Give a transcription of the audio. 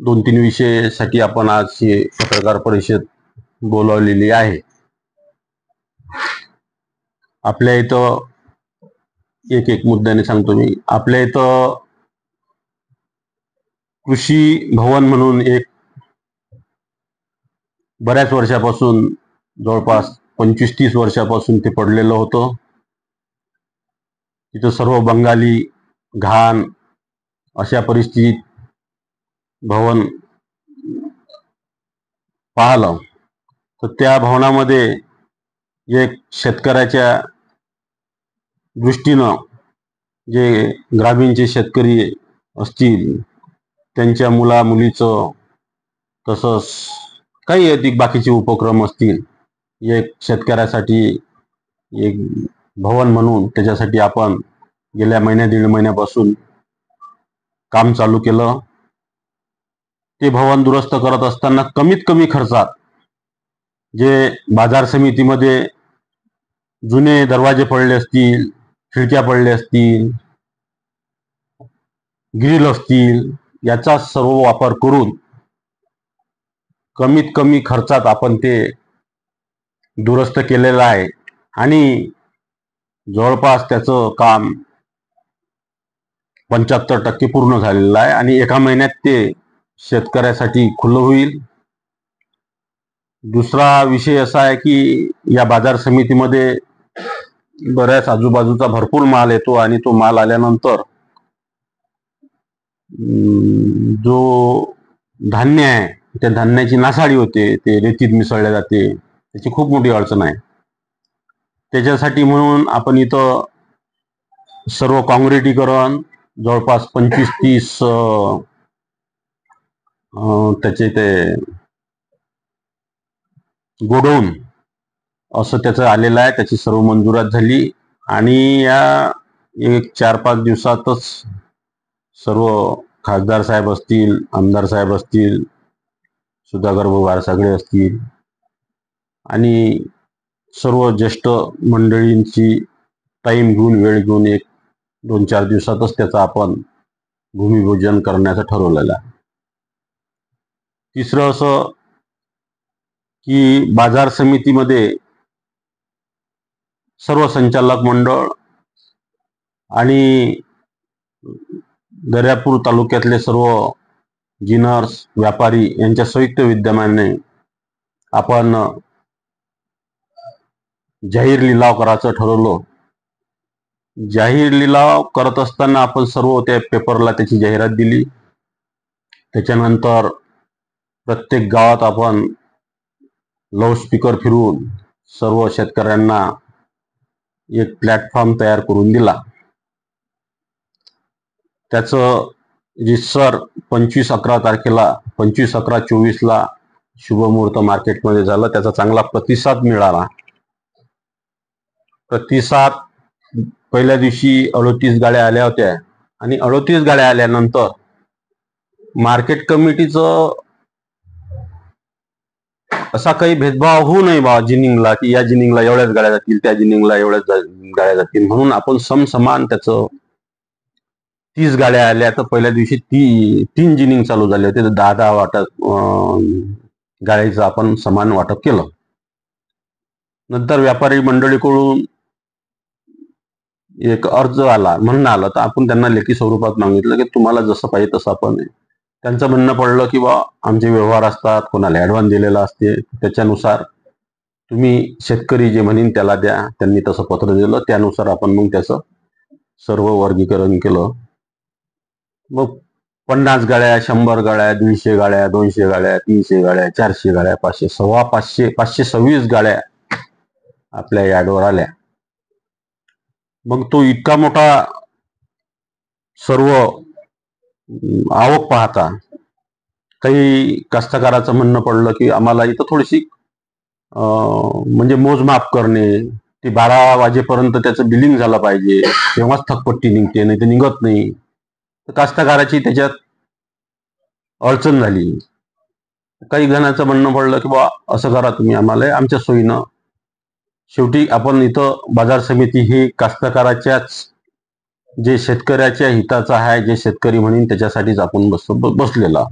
2-3 विषयासाठी आपण आज ही पत्रकार परिषद बोलावलेली आहे। आपल्या इथं एक मुद्द्याने सांगतो मी, आपल्या इथं कृषी भवन म्हणून एक बऱ्याच वर्षापासून जवळपास 25-30 वर्षापासून ते पडलेलं होतं। तिथं सर्व बंगाली घाण अशा परिस्थितीत भवन पाहिलं तर त्या भवनामध्ये एक शेतकऱ्याच्या दृष्टीनं जे ग्रामीणचे शेतकरी असतील त्यांच्या मुला मुलीचं तसंच काही अधिक बाकीचे उपक्रम असतील, एक शेतकऱ्यासाठी एक भवन म्हणून त्याच्यासाठी आपण गेल्या दीड महिन्यापासून काम चालू केलं। ते भवन दुरुस्त करत असताना कमीत कमी खर्चात जे बाजार समितीमध्ये जुने दरवाजे पडले असतील, खिडक्या पडले असतील, ग्रिल असतील, याचा सर्व वापर करून कमीत कमी खर्चात आपण ते दुरुस्त केलेलं आहे आणि जवळपास त्याचं काम 75% पूर्ण झालेलं आहे आणि एका महिन्यात ते शेतकऱ्यासाठी खुलं होईल। दुसरा विषय असा आहे की या बाजार समितीमध्ये बऱ्याच आजूबाजूचा भरपूर माल येतो आणि तो माल आल्यानंतर जो धान्य आहे त्या धान्याची नासाडी होते, ते रेतीत मिसळले जाते, त्याची खूप मोठी अडचण आहे। त्याच्यासाठी म्हणून आपण इथं सर्व काँक्रिटीकरण जवळपास 25-30 त्याचे ते गोडाऊन असं त्याचं आलेलं आहे, त्याची सर्व मंजुरात झाली आणि या 4-5 दिवसातच सर्व खासदार साहेब असतील, आमदार साहेब असतील, सुधाकर भाऊ सगळे असतील आणि सर्व ज्येष्ठ मंडळींची टाइम घेऊन वेळ घेऊन 2-4 दिवसातच त्याचं आपण भूमिपूजन करण्याचं ठरवलेलं आहे। तिसरं असं की बाजार समितीमध्ये सर्व संचालक मंडळ आणि दर्यापूर तालुक्यातले सर्व जिनर्स व्यापारी यांच्या संयुक्त विद्यमाने आपण जाहीर लिलाव करायचं ठरवलं। जाहीर लिलाव करत असताना आपण सर्व त्या पेपरला त्याची जाहिरात दिली। त्याच्यानंतर प्रत्येक गावात आपण लाऊडस्पीकर फिरवून सर्व शेतकऱ्यांना एक प्लॅटफॉर्म तयार करून दिला। त्याचं रितसर 25-11 तारखेला 25-11-24ला शुभमुहूर्त मार्केटमध्ये झालं। त्याचा चांगला प्रतिसाद मिळाला। प्रतिसाद पहिल्या दिवशी 38 गाड्या आल्या होत्या आणि 38 गाड्या आल्यानंतर मार्केट कमिटीचं असा काही भेदभाव होऊ नये बा जिनिंगला की या जिनिंगला एवढ्याच गाड्या जातील, त्या जिनिंगला एवढ्याच गाड्या जातील, म्हणून आपण समसमान त्याचं 30 गाड्या आल्या तर पहिल्या दिवशी 3 जिनिंग चालू झाले होते, तर 10-10 वाटप गाड्याचं आपण समान वाटप केलं। नंतर व्यापारी मंडळीकडून एक अर्ज आला, म्हणणं आलं, तर आपण त्यांना लेखी स्वरूपात मागितलं की तुम्हाला जसं पाहिजे तसं आपण। त्यांचं म्हणणं पडलं की बा आमचे व्यवहार असतात, कोणाला ॲडव्हान्स दिलेला असते, त्याच्यानुसार तुम्ही शेतकरी जे म्हणेन त्याला द्या। त्यांनी तसं पत्र दिलं, त्यानुसार आपण मग त्याचं सर्व वर्गीकरण केलं। मग 50 गाड्या, 100 गाड्या, 150 गाड्या, 200 गाड्या, 300 गाड्या, 400 गाड्या, 500, 525, 526 गाड्या आपल्या यार्डवर आल्या। मग तो इतका मोठा सर्व आवक पाहता काही कास्तकाराचं म्हणणं पडलं की आम्हाला इथं थोडीशी म्हणजे मोजमाप करणे, ती 12 वाजेपर्यंत त्याचं बिलिंग झालं पाहिजे, तेव्हाच थकपट्टी निघते, नाही तर निघत नाही। तर कास्तकाराची त्याच्यात अडचण झाली। काही जणांचं म्हणणं पडलं की बा असं करा तुम्ही, आम्हाला आमच्या सोयीनं। शेवटी आपण इथं बाजार समिती ही कास्तकाराच्याच जे शेतकऱ्याच्या हिताचं आहे, जे शेतकरी म्हणून त्याच्यासाठीच आपण बसलेला।